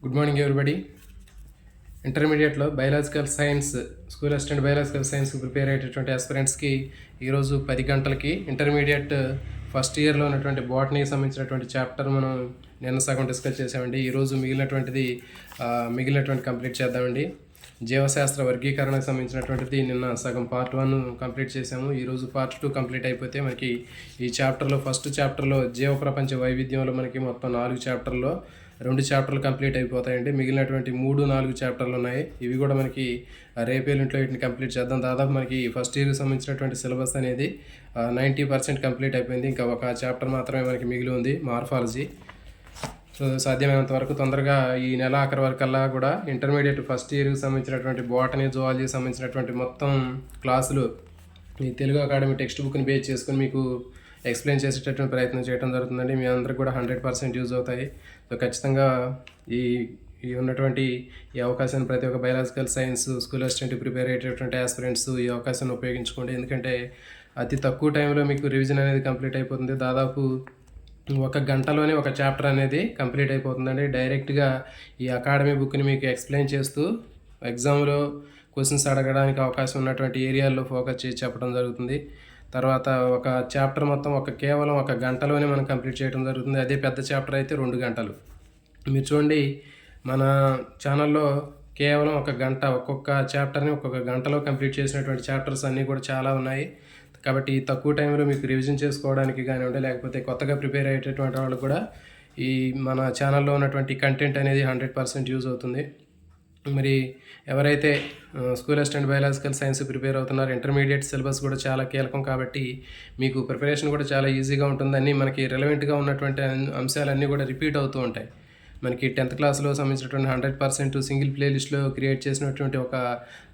Good morning everybody. ఇంటర్మీడియట్లో biological science school assistant biological సైన్స్కి prepare అయ్యేటటువంటి ఆస్పిరెంట్స్కి ఈరోజు 10 గంటలకి ఇంటర్మీడియట్ ఫస్ట్ ఇయర్లో ఉన్నటువంటి బాటనీకి సంబంధించినటువంటి చాప్టర్ మనం నిన్న సగం డిస్కస్ చేసామండి. ఈరోజు మిగిలినటువంటి కంప్లీట్ చేద్దామండి. జీవశాస్త్ర వర్గీకరణకు సంబంధించినటువంటిది నిన్న సగం పార్ట్ 1 కంప్లీట్ చేసాము. ఈరోజు పార్ట్ 2 కంప్లీట్ అయిపోతే మనకి ఈ చాప్టర్లో ఫస్ట్ చాప్టర్లో జీవ ప్రపంచ వైవిధ్యంలో మనకి మొత్తం 4 చాప్టర్లో 2 చాప్టర్లు కంప్లీట్ అయిపోతాయండి. మిగిలినటువంటి 3-4 చాప్టర్లు ఉన్నాయి. ఇవి కూడా మనకి రేపేళ్ళింట్లో వీటిని కంప్లీట్ చేద్దాం. దాదాపు మనకి ఫస్ట్ ఇయర్కి సంబంధించినటువంటి సిలబస్ అనేది 90% కంప్లీట్ అయిపోయింది. ఇంకా ఒక చాప్టర్ మాత్రమే మనకి మిగిలి ఉంది, మార్ఫాలజీ. సో సాధ్యమైనంత వరకు తొందరగా ఈ నెల ఆఖరి వరకల్లా కూడా ఇంటర్మీడియట్ ఫస్ట్ ఇయర్కి సంబంధించినటువంటి బాటనీ, జువాలజీకి సంబంధించినటువంటి మొత్తం క్లాసులు ఈ తెలుగు అకాడమీ టెక్స్ట్ బుక్ని బేస్ చేసుకుని మీకు ఎక్స్ప్లెయిన్ చేసేటటువంటి ప్రయత్నం చేయడం జరుగుతుందండి. మీ అందరికి కూడా 100% యూజ్ అవుతాయి. సో ఖచ్చితంగా ఈ ఈ ఉన్నటువంటి ఈ అవకాశాన్ని ప్రతి ఒక్క biological science school assistant prepare అయ్యేటటువంటి ఆస్పిరెంట్స్ ఈ అవకాశాన్ని ఉపయోగించుకోండి. ఎందుకంటే అతి తక్కువ టైంలో మీకు రివిజన్ అనేది కంప్లీట్ అయిపోతుంది. దాదాపు 1 గంటలోనే ఒక చాప్టర్ అనేది కంప్లీట్ అయిపోతుందండి. డైరెక్ట్గా ఈ అకాడమీ బుక్ని మీకు ఎక్స్ప్లెయిన్ చేస్తూ ఎగ్జామ్లో క్వశ్చన్స్ అడగడానికి అవకాశం ఉన్నటువంటి ఏరియాల్లో ఫోకస్ చేసి చెప్పడం జరుగుతుంది. తర్వాత ఒక చాప్టర్ మొత్తం కేవలం 1 గంటలోనే మనం కంప్లీట్ చేయడం జరుగుతుంది. అదే పెద్ద చాప్టర్ అయితే 2 గంటలు. మీరు చూడండి, మన ఛానల్లో కేవలం 1 గంట ఒక్కొక్క చాప్టర్ని ఒక్కొక్క గంటలో కంప్లీట్ చేసినటువంటి చాప్టర్స్ అన్నీ కూడా చాలా ఉన్నాయి. కాబట్టి తక్కువ టైంలో మీకు రివిజన్ చేసుకోవడానికి కానివ్వండి, లేకపోతే కొత్తగా ప్రిపేర్ అయ్యేటటువంటి వాళ్ళు కూడా ఈ మన ఛానల్లో ఉన్నటువంటి కంటెంట్ అనేది 100% యూజ్ అవుతుంది. మరి ఎవరైతే school assistant biological science prepare అవుతున్నారో ఇంటర్మీడియట్ సిలబస్ కూడా చాలా కీలకం. కాబట్టి మీకు ప్రిపరేషన్ కూడా చాలా ఈజీగా ఉంటుందని మనకి రిలవెంట్గా ఉన్నటువంటి అంశాలన్నీ కూడా రిపీట్ అవుతూ ఉంటాయి. మనకి 10th క్లాస్లో సంబంధించినటువంటి 100% సింగిల్ ప్లేలిస్ట్లో క్రియేట్ చేసినటువంటి ఒక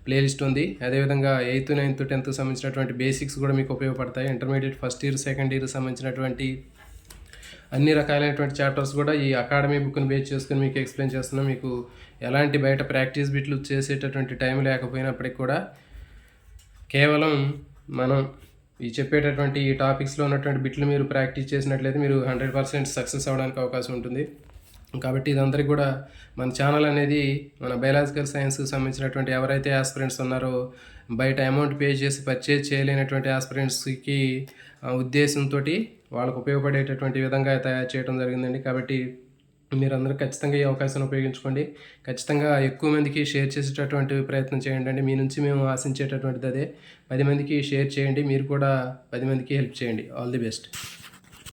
ప్లేలిస్ట్ ఉంది. అదేవిధంగా 8th, 9th, 10th సంబంధించినటువంటి బేసిక్స్ కూడా మీకు ఉపయోగపడతాయి. Intermediate first year, second year సంబంధించినటువంటి అన్ని రకాలైనటువంటి చాప్టర్స్ కూడా ఈ అకాడమీ బుక్ని బేస్ చేసుకుని మీకు ఎక్స్ప్లెయిన్ చేస్తున్నాం. మీకు ఎలాంటి బయట ప్రాక్టీస్ బిట్లు చేసేటటువంటి టైం లేకపోయినప్పటికి కూడా కేవలం మనం ఈ చెప్పేటటువంటి ఈ టాపిక్స్లో ఉన్నటువంటి బిట్లు మీరు ప్రాక్టీస్ చేసినట్లయితే మీరు 100% సక్సెస్ అవ్వడానికి అవకాశం ఉంటుంది. కాబట్టి ఇదందరికీ కూడా మన ఛానల్ అనేది మన బయాలజికల్ సైన్స్కి సంబంధించినటువంటి ఎవరైతే ఆస్పిరెంట్స్ ఉన్నారో బయట అమౌంట్ పే చేసి పర్చేజ్ చేయలేనటువంటి ఆస్పిరెంట్స్కి ఉద్దేశంతో వాళ్ళకు ఉపయోగపడేటటువంటి విధంగా తయారు చేయడం జరిగిందండి. కాబట్టి మీరందరూ ఖచ్చితంగా ఈ అవకాశాన్ని ఉపయోగించుకోండి. ఖచ్చితంగా ఎక్కువ మందికి షేర్ చేసేటటువంటి ప్రయత్నం చేయండి. మీ నుంచి మేము ఆశించేటటువంటిది అదే. 10 మందికి షేర్ చేయండి. మీరు కూడా 10 మందికి హెల్ప్ చేయండి. All the best.